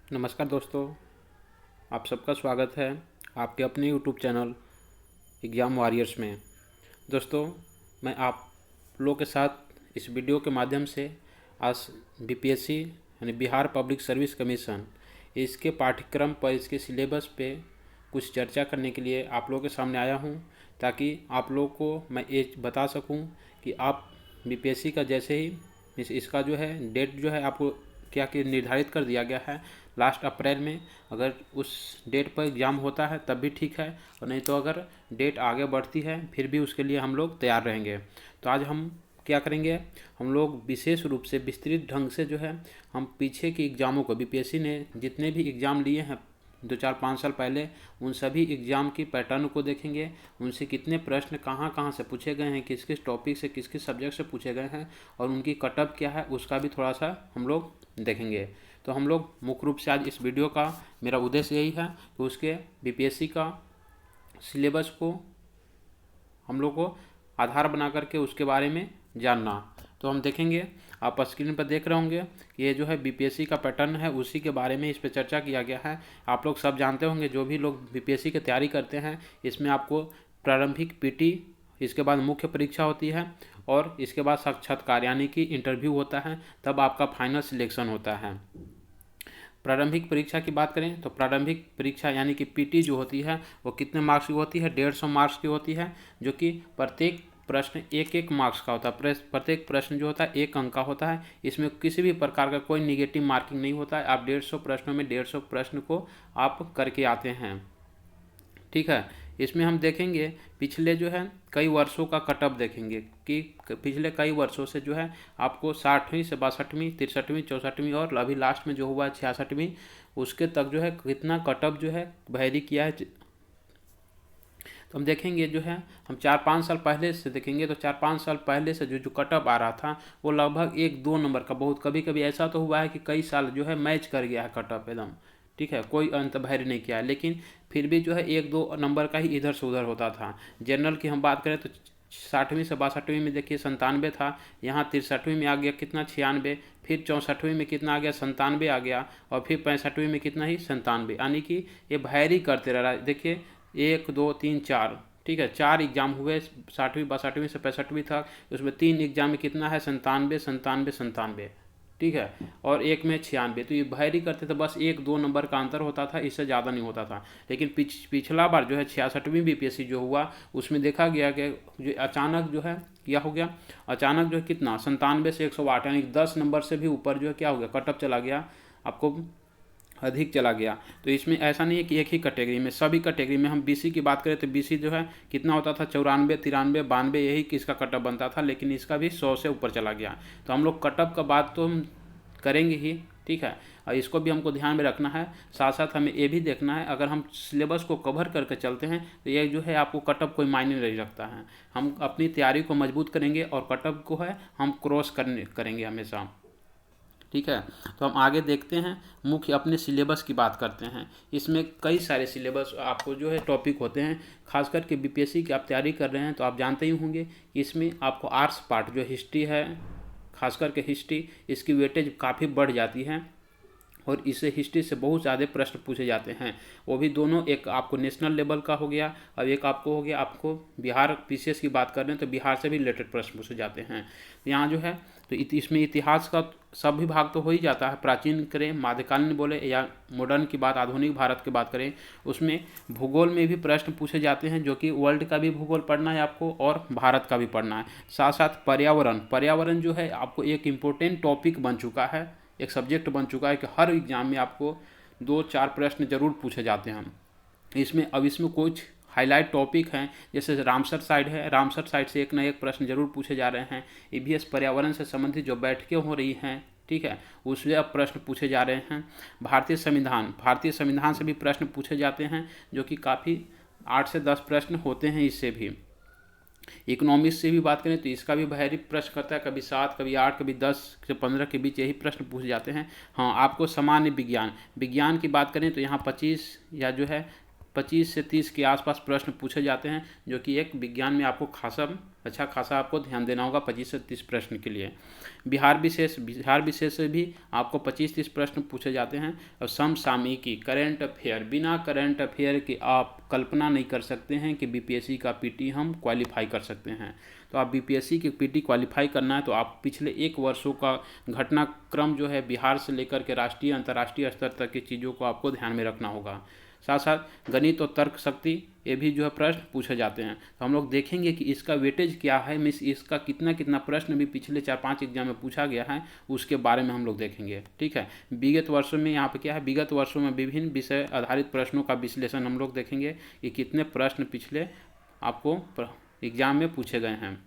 नमस्कार दोस्तों, आप सबका स्वागत है आपके अपने यूट्यूब चैनल एग्ज़ाम वॉरियर्स में। दोस्तों, मैं आप लोगों के साथ इस वीडियो के माध्यम से आज बीपीएससी यानी बिहार पब्लिक सर्विस कमीशन इसके पाठ्यक्रम पर, इसके सिलेबस पे कुछ चर्चा करने के लिए आप लोगों के सामने आया हूँ, ताकि आप लोगों को मैं ये बता सकूँ कि आप बीपीएससी का जैसे ही इसका जो है डेट जो है आपको क्या कि निर्धारित कर दिया गया है लास्ट अप्रैल में। अगर उस डेट पर एग्ज़ाम होता है तब भी ठीक है, और नहीं तो अगर डेट आगे बढ़ती है फिर भी उसके लिए हम लोग तैयार रहेंगे। तो आज हम क्या करेंगे, हम लोग विशेष रूप से विस्तृत ढंग से जो है हम पीछे के एग्ज़ामों को, बीपीएससी ने जितने भी एग्ज़ाम लिए हैं 2-4-5 साल पहले, उन सभी एग्ज़ाम की पैटर्न को देखेंगे, उनसे कितने प्रश्न कहाँ कहाँ से पूछे गए हैं, किस किस टॉपिक से, किस किस सब्जेक्ट से पूछे गए हैं, और उनकी कटअप क्या है उसका भी थोड़ा सा हम लोग देखेंगे। तो हम लोग मुख्य रूप से आज इस वीडियो का मेरा उद्देश्य यही है कि उसके बीपीएससी का सिलेबस को हम लोग को आधार बना करके उसके बारे में जानना। तो हम देखेंगे, आप स्क्रीन पर देख रहे होंगे कि ये जो है बीपीएससी का पैटर्न है, उसी के बारे में इस पर चर्चा किया गया है। आप लोग सब जानते होंगे, जो भी लोग बीपीएससी की तैयारी करते हैं, इसमें आपको प्रारंभिक पीटी, इसके बाद मुख्य परीक्षा होती है, और इसके बाद साक्षात्कार यानी कि इंटरव्यू होता है, तब आपका फाइनल सिलेक्शन होता है। प्रारंभिक परीक्षा की बात करें तो प्रारंभिक परीक्षा यानी कि पीटी जो होती है वो कितने मार्क्स की होती है, 150 मार्क्स की होती है, जो कि प्रत्येक प्रश्न एक एक मार्क्स का होता है। प्रत्येक प्रश्न जो होता है 1 अंक का होता है। इसमें किसी भी प्रकार का कोई निगेटिव मार्किंग नहीं होता है। आप 150 प्रश्नों में 150 प्रश्न को आप करके आते हैं, ठीक है। इसमें हम देखेंगे पिछले जो है कई वर्षों का कटअप देखेंगे कि पिछले कई वर्षों से जो है आपको 60वीं से 62वीं, 63वीं, 64वीं और अभी लास्ट में जो हुआ है 66वीं, उसके तक जो है कितना कटअप जो है वैरी किया है। तो हम देखेंगे जो है, हम 4-5 साल पहले से देखेंगे तो 4-5 साल पहले से जो जो कटअप आ रहा था वो लगभग 1-2 नंबर का, बहुत कभी कभी ऐसा तो हुआ है कि कई साल जो है मैच कर गया है कटअप एकदम, ठीक है, कोई अंत भैर नहीं किया है, लेकिन फिर भी जो है 1-2 नंबर का ही इधर से उधर होता था। जनरल की हम बात करें तो 60वीं से 62वीं में देखिए 97 था, यहाँ 63वीं में आ गया कितना, 96, फिर 64वीं में कितना आ गया, 97 आ गया, और फिर 65वीं में कितना ही, 97, यानी कि ये वैरी करते रह रहा है। देखिए 1, 2, 3, 4, ठीक है, 4 एग्जाम हुए 60वीं 62वीं से 65वीं तक, उसमें 3 एग्जाम में कितना है, 97, 97, 97, ठीक है, और एक में 96। तो ये वैरी करते थे, बस 1-2 नंबर का अंतर होता था, इससे ज़्यादा नहीं होता था। लेकिन पिछला बार जो है 66वीं बीपीएससी जो हुआ उसमें देखा गया कि जो अचानक जो है क्या हो गया, अचानक जो है कितना, 97 से 108, यानी 10 नंबर से भी ऊपर जो है क्या हो गया, कटअप चला गया, आपको अधिक चला गया। तो इसमें ऐसा नहीं है कि एक ही कैटेगरी में, सभी कैटेगरी में। हम बीसी की बात करें तो बीसी जो है कितना होता था, 94, 93, 92, यही किसका कटअप बनता था, लेकिन इसका भी 100 से ऊपर चला गया। तो हम लोग कटअप का बात तो हम करेंगे ही, ठीक है, और इसको भी हमको ध्यान में रखना है। साथ साथ हमें ये भी देखना है, अगर हम सिलेबस को कवर करके चलते हैं तो ये जो है आपको कटअप कोई मायने नहीं रखता है। हम अपनी तैयारी को मजबूत करेंगे और कटअप को है हम क्रॉस करेंगे हमेशा, ठीक है। तो हम आगे देखते हैं, मुख्य अपने सिलेबस की बात करते हैं। इसमें कई सारे सिलेबस आपको जो है टॉपिक होते हैं, खास करके बीपीएससी की आप तैयारी कर रहे हैं तो आप जानते ही होंगे कि इसमें आपको आर्ट्स पार्ट जो हिस्ट्री है, खास करके हिस्ट्री, इसकी वेटेज काफ़ी बढ़ जाती है, और इससे हिस्ट्री से बहुत ज़्यादा प्रश्न पूछे जाते हैं। वो भी दोनों, एक आपको नेशनल लेवल का हो गया और एक आपको हो गया, आपको बिहार पीसीएस की बात कर रहे हैं तो बिहार से भी रिलेटेड प्रश्न पूछे जाते हैं। यहाँ जो है तो इसमें इतिहास का सब विभाग तो हो ही जाता है, प्राचीन करें, मध्यकालीन बोले या मॉडर्न की बात, आधुनिक भारत की बात करें, उसमें भूगोल में भी प्रश्न पूछे जाते हैं, जो कि वर्ल्ड का भी भूगोल पढ़ना है आपको और भारत का भी पढ़ना है। साथ साथ पर्यावरण जो है आपको एक इम्पोर्टेंट टॉपिक बन चुका है, एक सब्जेक्ट बन चुका है कि हर एग्जाम में आपको 2-4 प्रश्न जरूर पूछे जाते हैं। इसमें कुछ हाईलाइट टॉपिक हैं, जैसे रामसर साइड है, रामसर साइड से एक ना एक प्रश्न जरूर पूछे जा रहे हैं। ईवीएस पर्यावरण से संबंधित जो बैठकें हो रही हैं, ठीक है, उससे अब प्रश्न पूछे जा रहे हैं। भारतीय संविधान से भी प्रश्न पूछे जाते हैं, जो कि काफ़ी 8 से 10 प्रश्न होते हैं इससे भी। इकोनॉमिक्स से भी बात करें तो इसका भी भारी प्रश्न करता है, कभी 7, कभी 8, कभी 10 से 15 के बीच यही प्रश्न पूछे जाते हैं। हाँ, आपको सामान्य विज्ञान की बात करें तो यहाँ 25 या जो है 25 से 30 के आसपास प्रश्न पूछे जाते हैं, जो कि एक विज्ञान में आपको अच्छा खासा आपको ध्यान देना होगा 25 से 30 प्रश्न के लिए। बिहार विशेष से भी आपको 25-30 प्रश्न पूछे जाते हैं। और समसामयिकी, करंट अफेयर, बिना करंट अफेयर के आप कल्पना नहीं कर सकते हैं कि बीपीएससी का पीटी हम क्वालिफाई कर सकते हैं। तो आप बीपीएससी की पीटी क्वालिफाई करना है तो आप पिछले 1 वर्षों का घटनाक्रम जो है बिहार से लेकर के राष्ट्रीय अंतर्राष्ट्रीय स्तर तक की चीज़ों को आपको ध्यान में रखना होगा। साथ साथ गणित और तर्क शक्ति, ये भी जो है प्रश्न पूछे जाते हैं। तो हम लोग देखेंगे कि इसका वेटेज क्या है, मीन्स इसका कितना प्रश्न भी पिछले 4-5 एग्जाम में पूछा गया है, उसके बारे में हम लोग देखेंगे। ठीक है, विगत वर्षों में यहाँ पे क्या है, विगत वर्षों में विभिन्न विषय आधारित प्रश्नों का विश्लेषण हम लोग देखेंगे कि कितने प्रश्न पिछले आपको एग्जाम में पूछे गए हैं।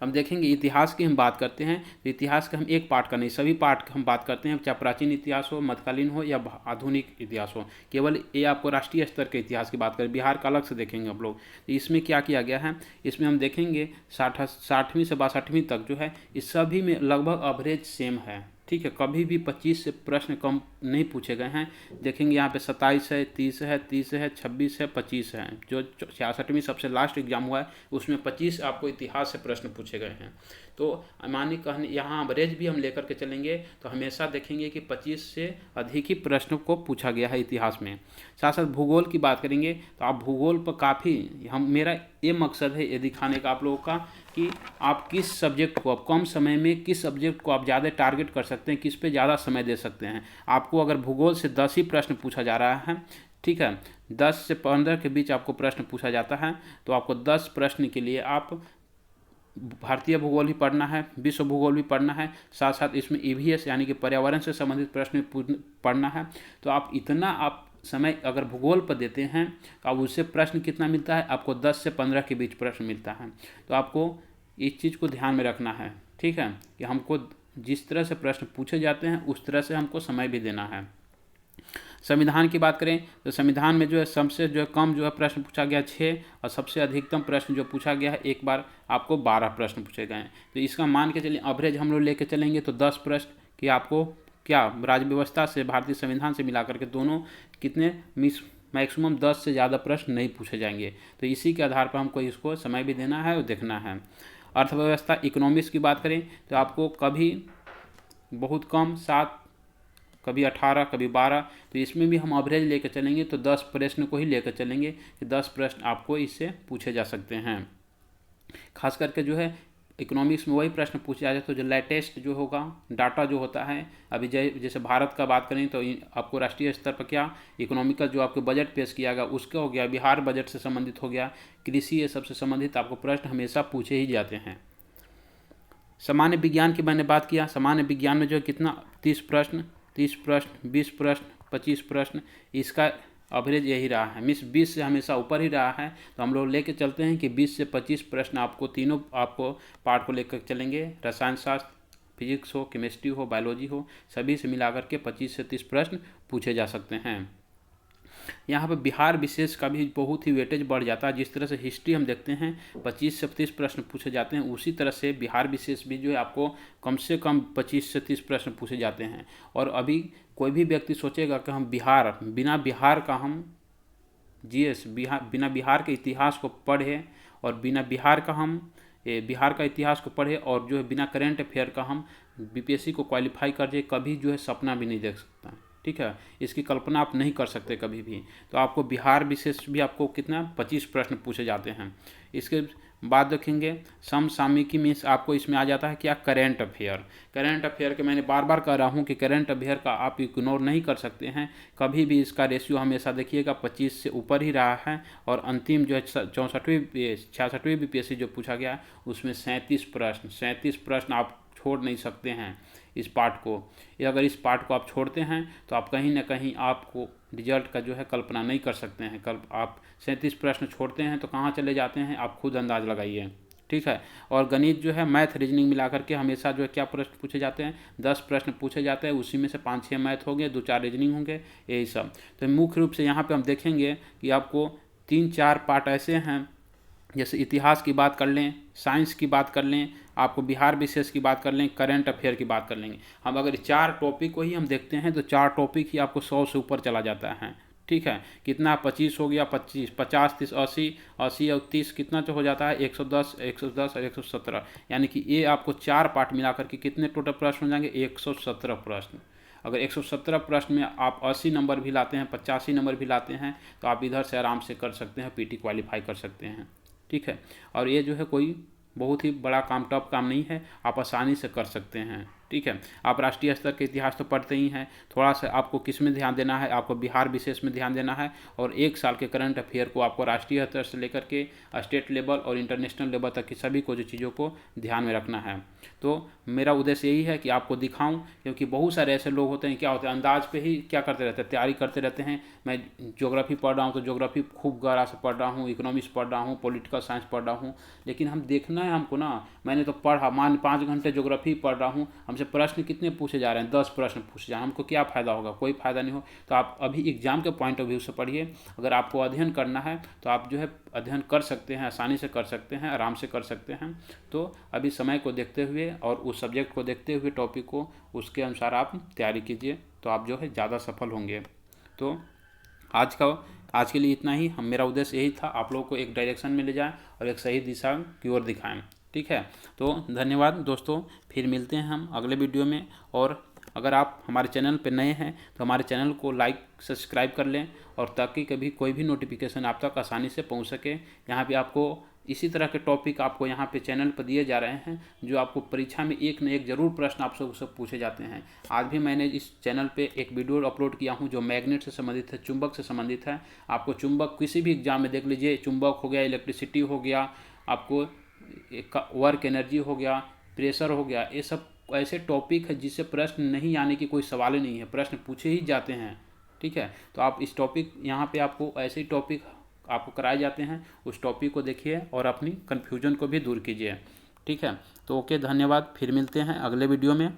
हम देखेंगे इतिहास की हम बात करते हैं तो इतिहास का हम एक पार्ट का नहीं, सभी पार्ट का हम बात करते हैं, चाहे प्राचीन इतिहास हो, मध्यकालीन हो या आधुनिक इतिहास हो। केवल ये आपको राष्ट्रीय स्तर के इतिहास की बात करें, बिहार का अलग से देखेंगे हम लोग। तो इसमें क्या किया गया है, इसमें हम देखेंगे 60वीं से 62वीं तक जो है इस सभी में लगभग एवरेज सेम है। ठीक है, कभी भी 25 से प्रश्न कम नहीं पूछे गए हैं। देखेंगे यहाँ पे 27 है, 30 है, 30 है, 26 है, 25 है। जो 66वीं सबसे लास्ट एग्जाम हुआ है उसमें 25 आपको इतिहास से प्रश्न पूछे गए हैं। तो मानिए कहने यहाँ एवरेज भी हम लेकर के चलेंगे तो हमेशा देखेंगे कि 25 से अधिक ही प्रश्नों को पूछा गया है इतिहास में। साथ साथ भूगोल की बात करेंगे तो आप भूगोल पर काफ़ी मेरा ये मकसद है ये दिखाने का आप लोगों का कि आप किस सब्जेक्ट को, आप कम समय में किस सब्जेक्ट को आप ज़्यादा टारगेट कर सकते हैं, किस पे ज़्यादा समय दे सकते हैं। आपको अगर भूगोल से 10 ही प्रश्न पूछा जा रहा है, ठीक है, 10 से 15 के बीच आपको प्रश्न पूछा जाता है, तो आपको 10 प्रश्न के लिए आप भारतीय भूगोल भी पढ़ना है, विश्व भूगोल भी पढ़ना है, साथ साथ इसमें ईवीएस यानी कि पर्यावरण से संबंधित प्रश्न पढ़ना है। तो आप इतना आप समय अगर भूगोल पर देते हैं तो अब उससे प्रश्न कितना मिलता है, आपको 10 से 15 के बीच प्रश्न मिलता है। तो आपको इस चीज़ को ध्यान में रखना है, ठीक है, कि हमको जिस तरह से प्रश्न पूछे जाते हैं उस तरह से हमको समय भी देना है। संविधान की बात करें तो संविधान में जो है सबसे जो है कम जो है प्रश्न पूछा गया 6 और सबसे अधिकतम प्रश्न जो पूछा गया है एक बार आपको 12 प्रश्न पूछे गए हैं। तो इसका मान के चलिए एवरेज हम लोग लेके चलेंगे तो 10 प्रश्न कि आपको क्या राज्य व्यवस्था से भारतीय संविधान से मिला करके दोनों कितने मैक्सिमम 10 से ज़्यादा प्रश्न नहीं पूछे जाएंगे। तो इसी के आधार पर हमको इसको समय भी देना है और देखना है। अर्थव्यवस्था इकोनॉमिक्स की बात करें तो आपको कभी बहुत कम 7, कभी 18, कभी 12, तो इसमें भी हम एवरेज लेकर चलेंगे तो 10 प्रश्न को ही लेकर चलेंगे कि 10 प्रश्न आपको इससे पूछे जा सकते हैं। खास करके जो है इकोनॉमिक्स में वही प्रश्न पूछे जाते हैं तो जो लेटेस्ट जो होगा डाटा जो होता है अभी जैसे भारत का बात करें तो आपको राष्ट्रीय स्तर पर क्या इकोनॉमिकल जो आपको बजट पेश किया गया उसका हो गया, बिहार बजट से संबंधित हो गया, कृषि, ये सबसे संबंधित आपको प्रश्न हमेशा पूछे ही जाते हैं। सामान्य विज्ञान की मैंने बात किया, सामान्य विज्ञान में जो है कितना 30 प्रश्न, 20 प्रश्न, 25 प्रश्न, इसका एवरेज यही रहा है, मीन्स 20 से हमेशा ऊपर ही रहा है। तो हम लोग लेके चलते हैं कि 20 से 25 प्रश्न आपको तीनों आपको पार्ट को लेकर चलेंगे, रसायन शास्त्र, फिजिक्स हो, केमिस्ट्री हो, बायोलॉजी हो, सभी से मिलाकर के 25 से 30 प्रश्न पूछे जा सकते हैं। यहाँ पर बिहार विशेष का भी बहुत ही वेटेज बढ़ जाता है। जिस तरह से हिस्ट्री हम देखते हैं 25 से 30 प्रश्न पूछे जाते हैं, उसी तरह से बिहार विशेष भी जो है आपको कम से कम 25 से 30 प्रश्न पूछे जाते हैं। और अभी कोई भी व्यक्ति सोचेगा कि हम बिना बिहार का हम जीएस बिना बिहार के इतिहास को पढ़े और बिना बिहार का हम बिहार का इतिहास को पढ़े और जो है बिना करेंट अफेयर का हम बीपीएससी को क्वालिफाई कर जाए, कभी जो है सपना भी नहीं देख सकता। ठीक है, इसकी कल्पना आप नहीं कर सकते कभी भी। तो आपको बिहार विशेष भी आपको कितना 25 प्रश्न पूछे जाते हैं। इसके बाद देखेंगे समसामयिकी मीन्स आपको इसमें आ जाता है क्या, करेंट अफेयर। करेंट अफेयर के मैंने बार बार कह रहा हूँ कि करेंट अफेयर का आप इग्नोर नहीं कर सकते हैं कभी भी। इसका रेशियो हमेशा देखिएगा 25 से ऊपर ही रहा है। और अंतिम जो है 66वीं बीपीएससी जो पूछा गया उसमें 37 प्रश्न आप छोड़ नहीं सकते हैं इस पार्ट को। अगर इस पार्ट को आप छोड़ते हैं तो आप कहीं ना कहीं आपको रिजल्ट का जो है कल्पना नहीं कर सकते हैं। कल आप 37 प्रश्न छोड़ते हैं तो कहाँ चले जाते हैं आप खुद अंदाज लगाइए। ठीक है, और गणित जो है मैथ रीजनिंग मिला करके हमेशा जो है क्या प्रश्न पूछे जाते हैं, 10 प्रश्न पूछे जाते हैं, उसी में से 5-6 मैथ होंगे, 2-4 रीजनिंग होंगे, यही सब। तो मुख्य रूप से यहाँ पर हम देखेंगे कि आपको 3-4 पार्ट ऐसे हैं, जैसे इतिहास की बात कर लें, साइंस की बात कर लें, आपको बिहार विशेष की बात कर लें, करंट अफेयर की बात कर लेंगे। हम अगर 4 टॉपिक को ही हम देखते हैं तो 4 टॉपिक ही आपको 100 से ऊपर चला जाता है। ठीक है। कितना 25 हो गया, 25, 50, 30, 80, 80 और 30 कितना जो हो जाता है 110, 110 और 117। यानी कि ये आपको 4 पार्ट मिला करके कितने टोटल प्रश्न हो जाएंगे, 117 प्रश्न। अगर 117 प्रश्न में आप 80 नंबर भी लाते हैं, 85 नंबर भी लाते हैं, तो आप इधर से आराम से कर सकते हैं, पीटी क्वालिफाई कर सकते हैं। ठीक है। और ये जो है कोई बहुत ही बड़ा काम, टफ काम नहीं है, आप आसानी से कर सकते हैं। ठीक है। आप राष्ट्रीय स्तर के इतिहास तो पढ़ते ही हैं, थोड़ा सा आपको किस में ध्यान देना है, आपको बिहार विशेष में ध्यान देना है, और 1 साल के करंट अफेयर को आपको राष्ट्रीय स्तर से लेकर के स्टेट लेवल और इंटरनेशनल लेवल तक की सभी को जो चीज़ों को ध्यान में रखना है। तो मेरा उद्देश्य यही है कि आपको दिखाऊं, क्योंकि बहुत सारे ऐसे लोग होते हैं, क्या होते हैं, अंदाज पे ही क्या करते रहते हैं, तैयारी करते रहते हैं। मैं ज्योग्राफी पढ़ रहा हूँ तो ज्योग्राफी खूब गहरा से पढ़ रहा हूँ, इकोनॉमिक्स पढ़ रहा हूँ, पॉलिटिकल साइंस पढ़ रहा हूँ, लेकिन हम देखना है हमको ना, मैंने तो पढ़ा, मान 5 घंटे ज्योग्राफी पढ़ रहा हूँ, हमसे प्रश्न कितने पूछे जा रहे हैं, 10 प्रश्न पूछे जा रहे हैं, हमको क्या फ़ायदा होगा, कोई फ़ायदा नहीं हो। तो आप अभी एग्जाम के पॉइंट ऑफ व्यू से पढ़िए। अगर आपको अध्ययन करना है तो आप जो है अध्ययन कर सकते हैं, आसानी से कर सकते हैं, आराम से कर सकते हैं। तो अभी समय को देखते हुए और उस सब्जेक्ट को देखते हुए, टॉपिक को, उसके अनुसार आप तैयारी कीजिए, तो आप जो है ज़्यादा सफल होंगे। तो आज के लिए इतना ही। मेरा उद्देश्य यही था, आप लोगों को एक डायरेक्शन में ले जाएं और एक सही दिशा की ओर दिखाएं। ठीक है। तो धन्यवाद दोस्तों, फिर मिलते हैं हम अगले वीडियो में। और अगर आप हमारे चैनल पर नए हैं तो हमारे चैनल को लाइक सब्सक्राइब कर लें, और ताकि कभी कोई भी नोटिफिकेशन आप तक आसानी से पहुंच सके। यहाँ पे आपको इसी तरह के टॉपिक आपको यहाँ पे चैनल पर दिए जा रहे हैं, जो आपको परीक्षा में एक न एक जरूर प्रश्न आपसे उससे पूछे जाते हैं। आज भी मैंने इस चैनल पे एक वीडियो अपलोड किया हूँ जो मैग्नेट से संबंधित है, चुंबक से संबंधित है। आपको चुंबक किसी भी एग्जाम में देख लीजिए, चुंबक हो गया, इलेक्ट्रिसिटी हो गया, आपको वर्क एनर्जी हो गया, प्रेशर हो गया, ये सब ऐसे टॉपिक है जिससे प्रश्न नहीं आने की कोई सवाल ही नहीं है, प्रश्न पूछे ही जाते हैं। ठीक है। तो आप इस टॉपिक, यहाँ पे आपको ऐसे ही टॉपिक आपको कराए जाते हैं, उस टॉपिक को देखिए और अपनी कन्फ्यूजन को भी दूर कीजिए। ठीक है। तो ओके, धन्यवाद, फिर मिलते हैं अगले वीडियो में।